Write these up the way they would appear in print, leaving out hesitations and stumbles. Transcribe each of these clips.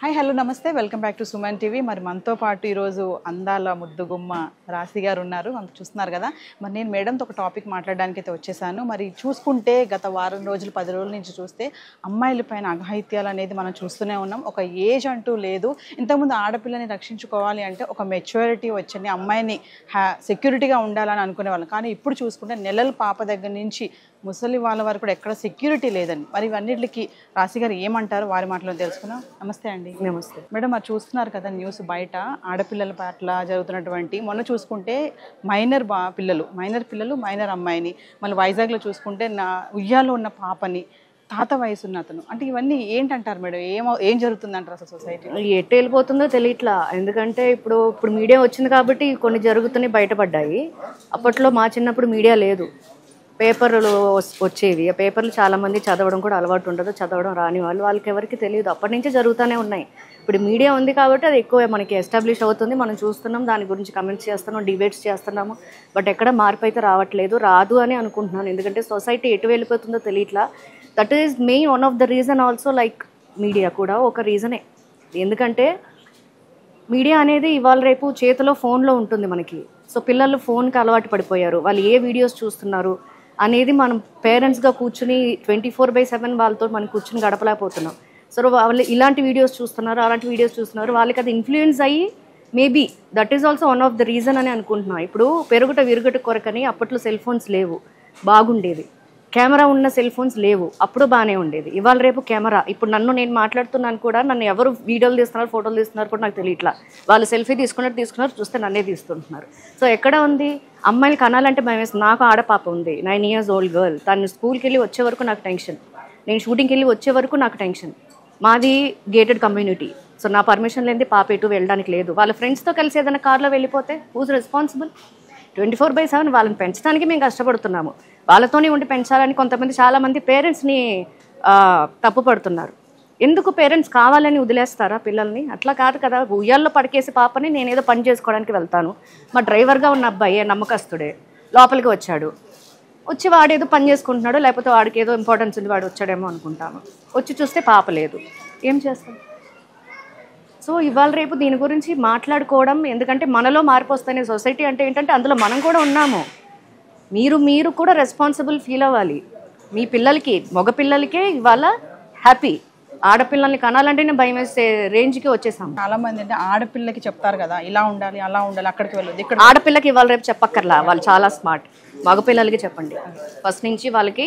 Hi hello నమస్తే welcome back to Suman TV. మరి మనతో పాటు ఈరోజు అందాల ముద్దుగుమ్మ రాశి గారు ఉన్నారు. మనకు చూస్తున్నారు కదా. మరి నేను మేడంతో ఒక టాపిక్ మాట్లాడడానికి అయితే వచ్చేసాను. మరి చూసుకుంటే గత వారం రోజులు 10 రోజుల నుంచి చూస్తే అమ్మాయిల పైన అఘాయిత్యాలు అనేది మనం చూస్తూనే ఉన్నాం. ఒక ఏజ్ అంటూ లేదు. ఇంతకుముందు ఆడపిల్లని రక్షించుకోవాలి అంటే ఒక మెచ్యూరిటీ వచ్చింది, అమ్మాయిని సెక్యూరిటీగా ఉండాలని అనుకునే వాళ్ళం. కానీ ఇప్పుడు చూసుకుంటే నెలల పాప దగ్గర నుంచి ముసలి వాళ్ళ వరకు కూడా ఎక్కడ సెక్యూరిటీ లేదండి. మరి ఇవన్నిటికి రాశి గారు ఏమంటారు, వారి మాటలో తెలుసుకున్నాం. నమస్తే అండి. నమస్తే మేడం, మరి చూస్తున్నారు కదా న్యూస్ బయట ఆడపిల్లల పట్ల జరుగుతున్నటువంటి. మొన్న చూసుకుంటే మైనర్ పిల్లలు మైనర్ అమ్మాయిని, మళ్ళీ వైజాగ్లో చూసుకుంటే ఉయ్యాలో ఉన్న పాపని, తాత వయసున్న అతను. అంటే ఇవన్నీ ఏంటంటారు మేడం? ఏం జరుగుతుందంటారు అసలు సొసైటీలో? ఎటు వెళ్ళిపోతుందో తెలియట్లా. ఎందుకంటే ఇప్పుడు మీడియా వచ్చింది కాబట్టి కొన్ని జరుగుతున్నాయి, బయటపడ్డాయి. అప్పట్లో మా చిన్నప్పుడు మీడియా లేదు, పేపర్లు వచ్చేవి. ఆ పేపర్లు చాలామంది చదవడం కూడా అలవాటు ఉండదు, చదవడం రాని వాళ్ళకి ఎవరికి తెలియదు. అప్పటి నుంచే జరుగుతూనే ఉన్నాయి. ఇప్పుడు మీడియా ఉంది కాబట్టి అది ఎక్కువ మనకి ఎస్టాబ్లిష్ అవుతుంది, మనం చూస్తున్నాం, దాని గురించి కమెంట్స్ చేస్తున్నాం, డిబేట్స్ చేస్తున్నాము. బట్ ఎక్కడ మార్పు అయితే రాదు అని అనుకుంటున్నాను. ఎందుకంటే సొసైటీ ఎటు వెళ్ళిపోతుందో తెలియట్లా. That is main one of the reason also. Like media కూడా ఒక రీజనే. ఎందుకంటే మీడియా అనేది ఇవాళ రేపు చేతిలో ఫోన్లో ఉంటుంది మనకి. సో పిల్లలు ఫోన్కి అలవాటు పడిపోయారు. వాళ్ళు ఏ వీడియోస్ చూస్తున్నారు అనేది మనం పేరెంట్స్గా కూర్చుని 24/7 వాళ్ళతో మనం కూర్చుని గడపలేకపోతున్నాం. సో వాళ్ళు ఇలాంటి వీడియోస్ చూస్తున్నారు, అలాంటి వీడియోస్ చూస్తున్నారు, వాళ్ళకి అది ఇన్ఫ్లుయెన్స్ అయ్యి maybe that is also one of the reason అని అనుకుంటున్నాం. ఇప్పుడు పెరుగుట విరుగుట కొరకని అప్పట్లో సెల్ ఫోన్స్ లేవు, బాగుండేది. కెమెరా ఉన్న సెల్ ఫోన్స్ లేవు, అప్పుడు బాగానే ఉండేది. ఇవాళ రేపు కెమెరా. ఇప్పుడు నేను మాట్లాడుతున్నాను కూడా, నన్ను ఎవరు వీడియోలు తీస్తున్నారు, ఫోటోలు తీస్తున్నారు కూడా నాకు తెలియట్లా. వాళ్ళు సెల్ఫీ తీసుకున్నారు, చూస్తే నన్నే తీస్తుంటున్నారు. సో ఎక్కడ ఉంది? అమ్మాయిలు కనాలంటే భయం వేస్తుంది. నాకు ఆడపాప ఉంది, 9 years old గర్ల్. తను స్కూల్కి వెళ్ళి వచ్చే వరకు నాకు టెన్షన్, నేను షూటింగ్కి వెళ్ళి వచ్చే వరకు నాకు టెన్షన్. మాది గేటెడ్ కమ్యూనిటీ. సో నా పర్మిషన్ లేనిది పాప ఎటు వెళ్ళడానికి లేదు. వాళ్ళ ఫ్రెండ్స్తో కలిసి ఏదైనా కార్లో వెళ్ళిపోతే హూజ్ రెస్పాన్సిబుల్? 24/7 వాళ్ళని పెంచడానికి మేము కష్టపడుతున్నాము. వాళ్ళతోనే ఉండి పెంచాలని చాలామంది పేరెంట్స్ని తప్పుపడుతున్నారు. ఎందుకు పేరెంట్స్ కావాలని వదిలేస్తారా పిల్లల్ని? అట్లా కాదు కదా. ఉయ్యాల్లో పడికేసి పాపని నేనేదో పని చేసుకోవడానికి వెళ్తాను, మా డ్రైవర్గా ఉన్న అబ్బాయి నమ్మకస్తుడే లోపలికి వచ్చి వాడేదో పని చేసుకుంటున్నాడు, లేకపోతే వాడికి ఏదో ఇంపార్టెన్స్ ఉంది, వాడు వచ్చాడేమో అనుకుంటాము. వచ్చి చూస్తే పాప లేదు, ఏం చేస్తాం? సో ఇవాళ రేపు దీని గురించి మాట్లాడుకోవడం, ఎందుకంటే మనలో మార్పు వస్తాయి. సొసైటీ అంటే ఏంటంటే అందులో మనం కూడా ఉన్నాము. మీరు కూడా రెస్పాన్సిబుల్ ఫీల్ అవ్వాలి. మీ పిల్లలకి, మగ పిల్లలకే ఇవాళ హ్యాపీ. ఆడపిల్లల్ని కనాలంటేనే భయం వేసే రేంజ్కి వచ్చేసాము. చాలా మంది అంటే ఆడపిల్లకి చెప్తారు కదా, ఇలా ఉండాలి, అలా ఉండాలి, అక్కడికి వెళ్ళదు. ఇక్కడ ఆడపిల్లకి ఇవాళ రేపు చెప్పక్కర్లా, వాళ్ళు చాలా స్మార్ట్. మగపిల్లలకి చెప్పండి, ఫస్ట్ నుంచి వాళ్ళకి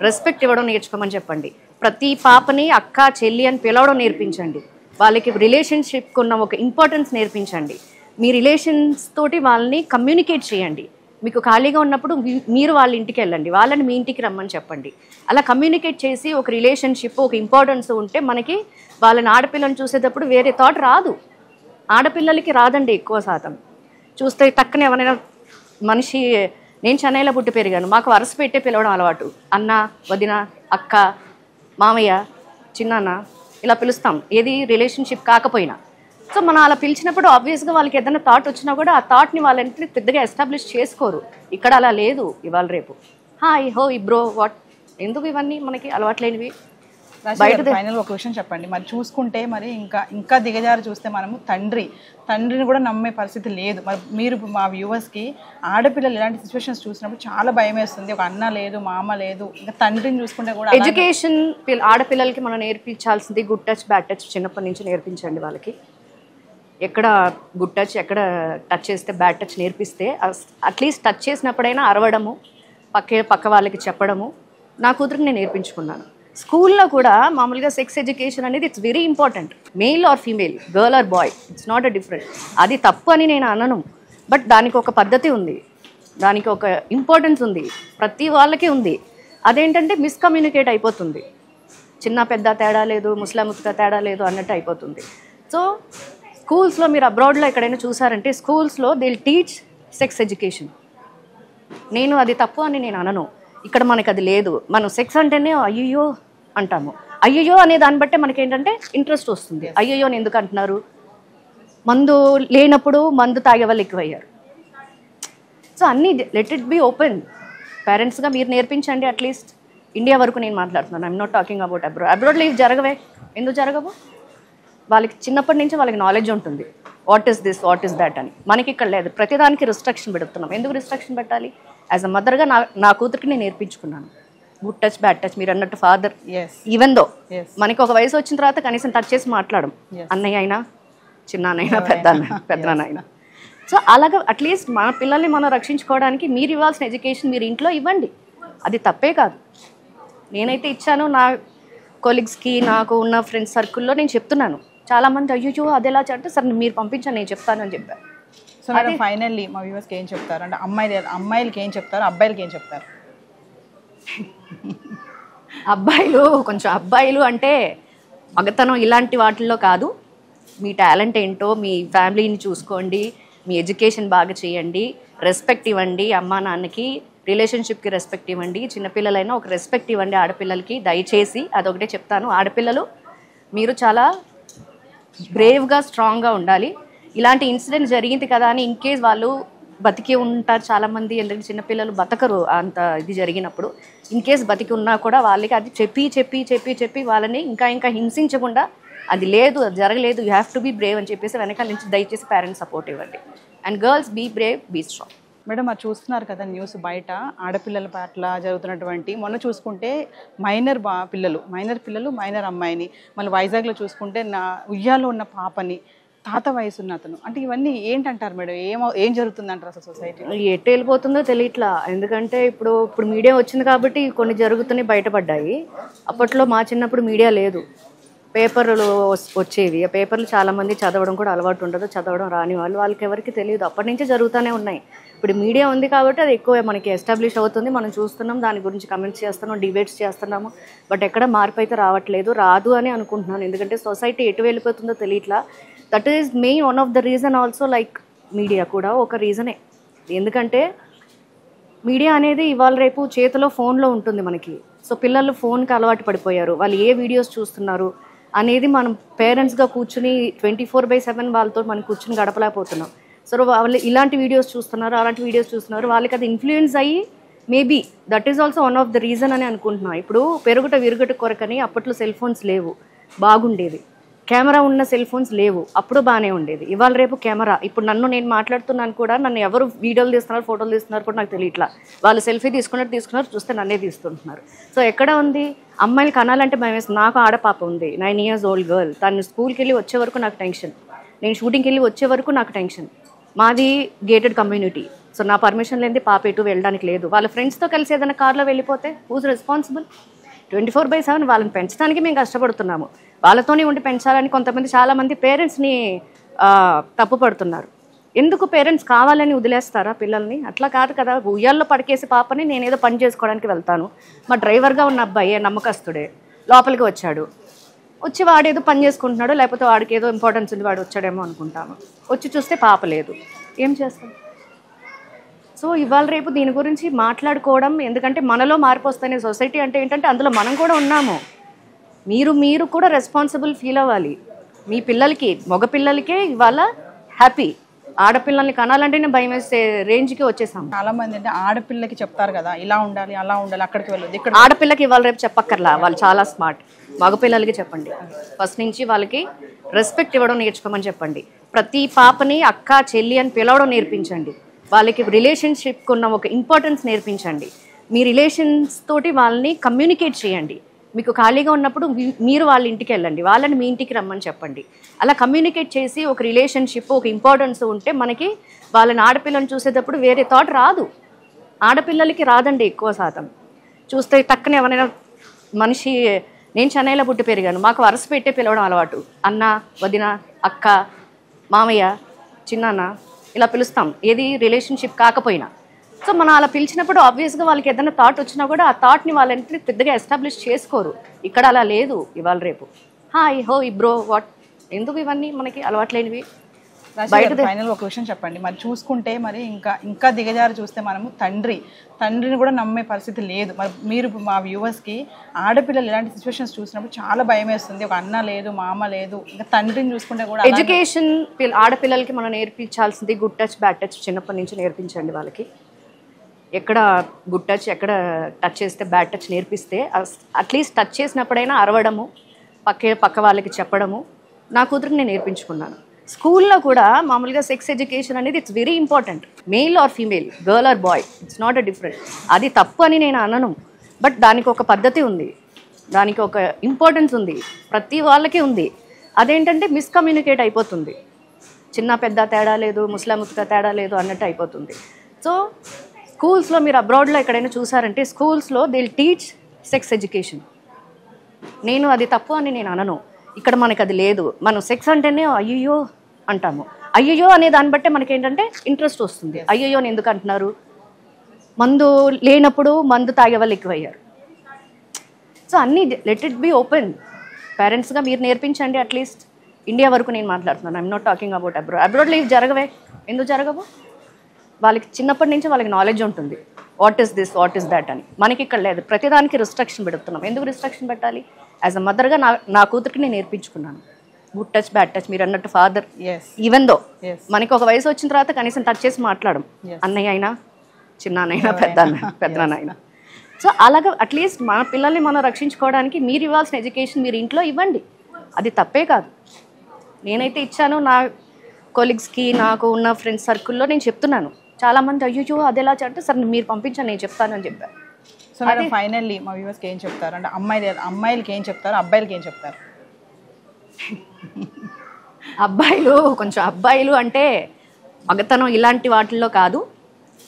రెస్పెక్ట్ ఇవ్వడం నేర్చుకోమని చెప్పండి. ప్రతి పాపని అక్క, చెల్లి అని పిలవడం నేర్పించండి. వాళ్ళకి రిలేషన్షిప్కి ఉన్న ఒక ఇంపార్టెన్స్ నేర్పించండి. మీ రిలేషన్స్ తోటి వాళ్ళని కమ్యూనికేట్ చేయండి. మీకు ఖాళీగా ఉన్నప్పుడు మీరు వాళ్ళ ఇంటికి వెళ్ళండి, వాళ్ళని మీ ఇంటికి రమ్మని చెప్పండి. అలా కమ్యూనికేట్ చేసి ఒక రిలేషన్షిప్, ఒక ఇంపార్టెన్స్ ఉంటే మనకి వాళ్ళని, ఆడపిల్లని చూసేటప్పుడు వేరే థాట్ రాదు. ఆడపిల్లలకి రాదండి ఎక్కువ శాతం. చూస్తే టక్కన ఎవరైనా మనిషి, నేను చెన్నైలో పుట్టి పెరిగాను, మాకు వరుస పెట్టే పిలవడం అలవాటు. అన్న, వదిన, అక్క, మామయ్య, చిన్నాన్న ఇలా పిలుస్తాం, ఏది రిలేషన్షిప్ కాకపోయినా. సో మనం అలా పిలిచినప్పుడు ఆబ్వియస్గా వాళ్ళకి ఏదైనా థాట్ వచ్చినా కూడా ఆ థాట్ని వాళ్ళంటే పెద్దగా ఎస్టాబ్లిష్ చేసుకోరు. ఇక్కడ అలా లేదు ఇవాళ రేపు. హాయ్ హో బ్రో వాట్, ఎందుకు ఇవన్నీ మనకి అలవాట్లేనివి? బయట ఫైనల్ ఒక విషయం చెప్పండి. మరి చూసుకుంటే మరి ఇంకా దిగజారి చూస్తే మనము తండ్రిని కూడా నమ్మే పరిస్థితి లేదు. మరి మీరు మా వ్యూవర్స్కి ఆడపిల్లలు ఇలాంటి సిచ్యువేషన్స్ చూసినప్పుడు చాలా భయం వేస్తుంది. ఒక అన్న లేదు, మామ లేదు, ఇంకా తండ్రిని చూసుకుంటే కూడా. ఎడ్యుకేషన్ ఆడపిల్లలకి మనం నేర్పించాల్సింది గుడ్ టచ్, బ్యాడ్ టచ్ చిన్నప్పటి నుంచి నేర్పించండి వాళ్ళకి. ఎక్కడ గుడ్ టచ్, ఎక్కడ టచ్ చేస్తే బ్యాడ్ టచ్ నేర్పిస్తే అట్లీస్ట్ టచ్ చేసినప్పుడైనా అరవడము, పక్క వాళ్ళకి చెప్పడము నా కూతురికి నేను నేర్పించుకున్నాను. స్కూల్లో కూడా మామూలుగా సెక్స్ ఎడ్యుకేషన్ అనేది it's very important. Male or female, girl or boy, it's not a different. అది తప్పు అని నేను అనను, బట్ దానికి ఒక పద్ధతి ఉంది, దానికి ఒక ఇంపార్టెన్స్ ఉంది, ప్రతి వాళ్ళకి ఉంది. అదేంటంటే మిస్కమ్యూనికేట్ అయిపోతుంది. చిన్న పెద్ద తేడా లేదు, ముస్లింగా తేడా లేదు అన్నట్టు అయిపోతుంది. సో స్కూల్స్లో, మీరు అబ్రాడ్లో ఎక్కడైనా చూసారంటే స్కూల్స్లో they will teach sex education. నేను అది తప్పు అని నేను అనను. ఇక్కడ మనకి అది లేదు. మనం సెక్స్ అంటేనే అయ్యయ్యో అంటాము. అయ్యయ్యో అనే దాన్ని బట్టే మనకి ఏంటంటే ఇంట్రెస్ట్ వస్తుంది. అయ్యయ్యో అని ఎందుకు అంటున్నారు? మందు లేనప్పుడు మందు తాగే వాళ్ళు ఎక్కువయ్యారు. సో అన్నీ లెట్ ఇట్ బి ఓపెన్. పేరెంట్స్గా మీరు నేర్పించండి. అట్లీస్ట్ ఇండియా వరకు నేను మాట్లాడుతున్నాను, ఐఎమ్ నాట్ టాకింగ్ అబౌట్ అబ్రాడ్లో ఇవి జరగవే, ఎందుకు జరగవు? వాళ్ళకి చిన్నప్పటి నుంచి వాళ్ళకి నాలెడ్జ్ ఉంటుంది, what is this, what is that అని. మనకి ఇక్కడ లేదు, ప్రతిదానికి రిస్ట్రిక్షన్ పెడుతున్నాం. ఎందుకు రిస్ట్రిక్షన్ పెట్టాలి? యాజ్ అ మదర్గా నా కూతురికి నేను నేర్పించుకున్నాను, గుడ్ టచ్ బ్యాడ్ టచ్. మీరు అన్నట్టు ఫాదర్, ఈవెన్ దో మనకి ఒక వయసు వచ్చిన తర్వాత కనీసం టచ్ చేసి మాట్లాడడం, అన్నయ్య అయినా చిన్నాన్నైనా పెద్దనాన్నైనా. సో అలాగా అట్లీస్ట్ మన పిల్లల్ని మనం రక్షించుకోవడానికి మీరు ఇవ్వాల్సిన ఎడ్యుకేషన్ మీరు ఇంట్లో ఇవ్వండి, అది తప్పే కాదు. నేనైతే ఇచ్చాను, నా కొలీగ్స్కి నాకు ఉన్న ఫ్రెండ్స్ సర్కిల్లో నేను చెప్తున్నాను. చాలామంది అయ్యో అది ఎలా అంటే సరే మీరు పంపించండి నేను చెప్తాను అని చెప్పాను. సో మేడం ఫైనల్లీ మా వ్యూవర్స్కి ఏం చెప్తారు అంటే అమ్మాయిలకి ఏం చెప్తారు, అబ్బాయిలకి ఏం చెప్తారు? అబ్బాయిలు అంటే మగతనం ఇలాంటి వాటిల్లో కాదు. మీ టాలెంట్ ఏంటో, మీ ఫ్యామిలీని చూసుకోండి, మీ ఎడ్యుకేషన్ బాగా చేయండి, రెస్పెక్ట్ ఇవ్వండి అమ్మా నాన్నకి, రిలేషన్షిప్కి రెస్పెక్ట్ ఇవ్వండి. చిన్నపిల్లలైనా ఒక రెస్పెక్ట్ ఇవ్వండి ఆడపిల్లలకి దయచేసి, అదొకటే చెప్తాను. ఆడపిల్లలు మీరు చాలా బ్రేవ్గా స్ట్రాంగ్గా ఉండాలి. ఇలాంటి ఇన్సిడెంట్ జరిగింది కదా అని ఇన్కేస్ వాళ్ళు బతికి ఉంటారు చాలామంది, ఎందుకంటే చిన్నపిల్లలు బతకరు అంత ఇది జరిగినప్పుడు. ఇన్కేస్ బతికి ఉన్నా కూడా వాళ్ళకి అది చెప్పి వాళ్ళని ఇంకా హింసించకుండా, అది లేదు అది జరగలేదు, you have to be brave అని చెప్పేసి వెనకాల నుంచి దయచేసి పేరెంట్స్ సపోర్ట్ ఇవ్వండి. And girls be brave, be strong. Madam అది చూస్తున్నారు కదా న్యూస్ బయట ఆడపిల్లల పట్ల జరుగుతున్నటువంటి, మొన్న చూసుకుంటే మైనర్ పిల్లలు మైనర్ అమ్మాయిని, మళ్ళీ వైజాగ్లో చూసుకుంటే నా ఉయ్యాలో ఉన్న పాపని, తాత వయసు ఉన్న అతను, అంటే ఇవన్నీ ఏంటంటారు మేడం? ఏం జరుగుతుందంటారు అసలు సొసైటీలో? ఎటు వెళ్ళిపోతుందో తెలియట్లా. ఎందుకంటే ఇప్పుడు మీడియా వచ్చింది కాబట్టి కొన్ని జరుగుతున్నాయి, బయటపడ్డాయి. అప్పట్లో మా చిన్నప్పుడు మీడియా లేదు, పేపర్లు వచ్చేవి. ఆ పేపర్లు చాలామంది చదవడం కూడా అలవాటు ఉండదు, చదవడం రాని వాళ్ళకి ఎవరికి తెలియదు. అప్పటి నుంచే జరుగుతూనే ఉన్నాయి. ఇప్పుడు మీడియా ఉంది కాబట్టి అది ఎక్కువ మనకి ఎస్టాబ్లిష్ అవుతుంది, మనం చూస్తున్నాం, దాని గురించి కమెంట్స్ చేస్తున్నాం, డిబేట్స్ చేస్తున్నాము. బట్ ఎక్కడ మార్పు అయితే రాదు అని అనుకుంటున్నాను. ఎందుకంటే సొసైటీ ఎటు వెళ్ళిపోతుందో తెలియట్లా. That is main one of the reason also. Like media కూడా ఒక రీజనే. ఎందుకంటే మీడియా అనేది ఇవాళ రేపు చేతిలో ఫోన్లో ఉంటుంది మనకి. సో పిల్లలు ఫోన్కి అలవాటు పడిపోయారు. వాళ్ళు ఏ వీడియోస్ చూస్తున్నారు అనేది మనం పేరెంట్స్గా కూర్చుని 24/7 వాళ్ళతో మనం కూర్చుని గడపలేకపోతున్నాం. సో వాళ్ళు ఇలాంటి వీడియోస్ చూస్తున్నారు, అలాంటి వీడియోస్ చూస్తున్నారు, వాళ్ళకి అది ఇన్ఫ్లుయెన్స్ అయ్యి maybe that is also one of the reason అని అనుకుంటున్నాం. ఇప్పుడు పెరుగుట విరుగుట కొరకని అప్పట్లో సెల్ ఫోన్స్ లేవు, బాగుండేది. కెమెరా ఉన్న సెల్ ఫోన్స్ లేవు, అప్పుడు బాగానే ఉండేది. ఇవాళ రేపు కెమెరా. ఇప్పుడు నేను మాట్లాడుతున్నాను కూడా, నన్ను ఎవరు వీడియోలు తీస్తున్నారు, ఫోటోలు తీస్తున్నారు కూడా నాకు తెలియట్లా. వాళ్ళు సెల్ఫీ తీసుకున్నారు, చూస్తే నన్నే తీస్తుంటున్నారు. సో ఎక్కడ ఉంది? అమ్మాయిలు కనాలంటే భయం వేస్తుంది. నాకు ఆడపాప ఉంది, 9 years old గర్ల్. తను స్కూల్కి వెళ్ళి వచ్చే వరకు నాకు టెన్షన్, నేను షూటింగ్కి వెళ్ళి వచ్చే వరకు నాకు టెన్షన్. మాది గేటెడ్ కమ్యూనిటీ. సో నా పర్మిషన్ లేనిది పాప ఎటు వెళ్ళడానికి లేదు. వాళ్ళ ఫ్రెండ్స్తో కలిసి ఏదైనా కార్లో వెళ్ళిపోతే హూజ్ రెస్పాన్సిబుల్? 24/7 వాళ్ళని పెంచడానికి మేము కష్టపడుతున్నాము. వాళ్ళతోనే ఉండి పెంచాలని చాలామంది పేరెంట్స్ని తప్పుపడుతున్నారు. ఎందుకు పేరెంట్స్ కావాలని వదిలేస్తారా పిల్లల్ని? అట్లా కాదు కదా. ఉయ్యాల్లో పడికేసి పాపని నేనేదో పని చేసుకోవడానికి వెళ్తాను, మా డ్రైవర్గా ఉన్న అబ్బాయి నమ్మకస్తుడే లోపలికి వచ్చి వాడేదో పని చేసుకుంటున్నాడు, లేకపోతే వాడికి ఏదో ఇంపార్టెన్స్ ఉంది, వాడు వచ్చాడేమో అనుకుంటాము. వచ్చి చూస్తే పాప లేదు, ఏం చేస్తాం? సో ఇవాళ రేపు దీని గురించి మాట్లాడుకోవడం, ఎందుకంటే మనలో మార్పు వస్తానే. సొసైటీ అంటే ఏంటంటే అందులో మనం కూడా ఉన్నాము. మీరు కూడా రెస్పాన్సిబుల్ ఫీల్ అవ్వాలి. మీ పిల్లలకి, మగ పిల్లలకే ఇవాళ హ్యాపీ. ఆడపిల్లల్ని కనాలంటేనే భయం వేసే రేంజ్కి వచ్చేసాం. చాలా మంది అంటే ఆడపిల్లకి చెప్తారు కదా, ఇలా ఉండాలి, అలా ఉండాలి, అక్కడికి వెళ్ళదు, ఇక్కడ. ఆడపిల్లకి ఇవాళ రేపు చెప్పక్కర్లా, వాళ్ళు చాలా స్మార్ట్. మగపిల్లలకి చెప్పండి, ఫస్ట్ నుంచి వాళ్ళకి రెస్పెక్ట్ ఇవ్వడం నేర్చుకోమని చెప్పండి. ప్రతి పాపని అక్క చెల్లి అని పిలవడం నేర్పించండి. వాళ్ళకి రిలేషన్షిప్కి ఉన్న ఒక ఇంపార్టెన్స్ నేర్పించండి. మీ రిలేషన్స్ తోటి వాళ్ళని కమ్యూనికేట్ చేయండి. మీకు ఖాళీగా ఉన్నప్పుడు మీరు వాళ్ళ ఇంటికి వెళ్ళండి, వాళ్ళని మీ ఇంటికి రమ్మని చెప్పండి. అలా కమ్యూనికేట్ చేసి ఒక రిలేషన్షిప్, ఒక ఇంపార్టెన్స్ ఉంటే మనకి వాళ్ళని ఆడపిల్లని చూసేటప్పుడు వేరే థాట్ రాదు. ఆడపిల్లలకి రాదండి ఎక్కువ శాతం. చూస్తే టక్కన ఎవరైనా మనిషి, నేను చెన్నైలో పుట్టి పెరిగాను, మాకు వరుస పెట్టే పిలవడం అలవాటు. అన్న, వదిన, అక్క, మామయ్య, చిన్నాన్న ఇలా పిలుస్తాం, ఏది రిలేషన్షిప్ కాకపోయినా. సో మనం అలా పిలిచినప్పుడు ఆబ్వియస్గా వాళ్ళకి ఏదైనా థాట్ వచ్చినా కూడా ఆ థాట్ని వాళ్ళంటే పెద్దగా ఎస్టాబ్లిష్ చేసుకోరు. ఇక్కడ అలా లేదు ఇవాళ రేపు. హాయ్ హో ఈ బ్రో వాట్, ఎందుకు ఇవన్నీ మనకి అలవాట్లేనివి? బయట ఫైనల్ ఒక క్వశ్చన్ చెప్పండి. మరి చూసుకుంటే మరి ఇంకా దిగజారు చూస్తే మనము తండ్రిని కూడా నమ్మే పరిస్థితి లేదు. మరి మీరు మా వ్యూవర్స్కి ఆడపిల్లలు ఇలాంటి సిచ్యువేషన్స్ చూసినప్పుడు చాలా భయం వేస్తుంది. ఒక అన్న లేదు, మామ లేదు, ఇంకా తండ్రిని చూసుకుంటే కూడా. ఎడ్యుకేషన్ ఆడపిల్లలకి మనం నేర్పించాల్సింది గుడ్ టచ్ బ్యాడ్ టచ్ చిన్నప్పటి నుంచి నేర్పించండి. వాళ్ళకి ఎక్కడ గుడ్ టచ్, ఎక్కడ టచ్ చేస్తే బ్యాడ్ టచ్ నేర్పిస్తే అట్లీస్ట్ టచ్ చేసినప్పుడైనా అరవడము, పక్క వాళ్ళకి చెప్పడము, నా కూతురికి నేను నేర్పించుకున్నాను. స్కూల్లో కూడా మామూలుగా సెక్స్ ఎడ్యుకేషన్ అనేది it's very important. Male or female, girl or boy, it's not a different. అది తప్పు అని నేను అనను, బట్ దానికి ఒక పద్ధతి ఉంది, దానికి ఒక ఇంపార్టెన్స్ ఉంది, ప్రతి వాళ్ళకి ఉంది. అదేంటంటే మిస్కమ్యూనికేట్ అయిపోతుంది. చిన్న పెద్ద తేడా లేదు, ముస్లిం ముస్కా తేడా లేదు అన్నట్టు అయిపోతుంది. సో స్కూల్స్లో మీరు అబ్రాడ్లో ఎక్కడైనా చూసారంటే స్కూల్స్లో they will teach sex education. నేను అది తప్పు అని నేను అనను. ఇక్కడ మనకి అది లేదు. మనం సెక్స్ అంటేనే అయ్యయ్యో అంటాము. అయ్యయ్యో అనే దాన్ని బట్టే మనకి ఏంటంటే ఇంట్రెస్ట్ వస్తుంది. అయ్యయ్యో అని ఎందుకు అంటున్నారు? మందు లేనప్పుడు మందు తాగే వాళ్ళు ఎక్కువయ్యారు. సో అన్నీ లెట్ ఇట్ బి ఓపెన్. పేరెంట్స్గా మీరు నేర్పించండి. అట్లీస్ట్ ఇండియా వరకు నేను మాట్లాడుతున్నాను. I'm not talking about abroad. అబ్రాడ్లో ఇవి జరగవే, ఎందుకు జరగవు? వాళ్ళకి చిన్నప్పటి నుంచి వాళ్ళకి నాలెడ్జ్ ఉంటుంది, what is this, what is that అని. మనకి ఇక్కడ లేదు. ప్రతిదానికి రిస్ట్రిక్షన్ పెడుతున్నాం. ఎందుకు రిస్ట్రిక్షన్ పెట్టాలి? యాజ్ అ మదర్గా నా కూతురికి నేను నేర్పించుకున్నాను. Good touch, bad touch. మీరు అన్నట్టు ఫాదర్, ఈవెన్ దో మనకి ఒక వయసు వచ్చిన తర్వాత కనీసం టచ్ చేసి మాట్లాడడం, అన్నయ్య అయినా, చిన్నానైనా, పెద్దనాన్నైనా. సో అలాగా అట్లీస్ట్ మన పిల్లల్ని మనం రక్షించుకోవడానికి మీరు ఇవ్వాల్సిన ఎడ్యుకేషన్ మీరు ఇంట్లో ఇవ్వండి. అది తప్పే కాదు. నేనైతే ఇచ్చాను. నా కొలీగ్స్కి, నాకు ఉన్న ఫ్రెండ్స్ సర్కిల్లో నేను చెప్తున్నాను. చాలామంది అయ్యో అది ఎలా అంటే సరే మీరు పంపించండి నేను చెప్తాను అని చెప్పారు. సో మేడం ఫైనల్లీ మా వ్యూవర్స్కి ఏం చెప్తారు అంటే అమ్మాయిలకి ఏం చెప్తారు, అబ్బాయిలకి ఏం చెప్తారు? అబ్బాయిలు అంటే మగతనం ఇలాంటి వాటిల్లో కాదు.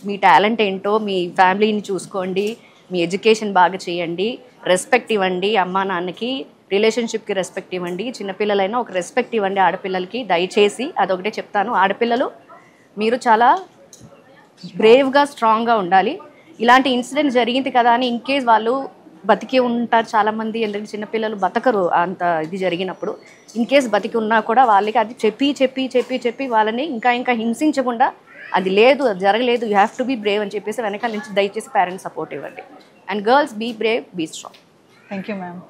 మీ టాలెంట్ ఏంటో, మీ ఫ్యామిలీని చూసుకోండి, మీ ఎడ్యుకేషన్ బాగా చేయండి, రెస్పెక్ట్ ఇవ్వండి అమ్మా నాన్నకి, రిలేషన్షిప్కి రెస్పెక్ట్ ఇవ్వండి. చిన్నపిల్లలైనా ఒక రెస్పెక్ట్ ఇవ్వండి ఆడపిల్లలకి దయచేసి. అదొకటే చెప్తాను. ఆడపిల్లలు మీరు చాలా బ్రేవ్గా, స్ట్రాంగ్గా ఉండాలి. ఇలాంటి ఇన్సిడెంట్ జరిగింది కదా అని ఇన్ కేస్ వాళ్ళు బతికి ఉంటారు చాలామంది. ఎందుకంటే చిన్నపిల్లలు బతకరు అంత ఇది జరిగినప్పుడు. ఇన్ కేస్ బతికి ఉన్నా కూడా వాళ్ళకి అది చెప్పి వాళ్ళని ఇంకా హింసించకుండా అది లేదు, అది జరగలేదు, you have to be brave అని చెప్పేసి వెనకాల నుంచి దయచేసి పేరెంట్స్ సపోర్ట్ ఇవ్వండి. And girls be brave, be strong. Thank you ma'am.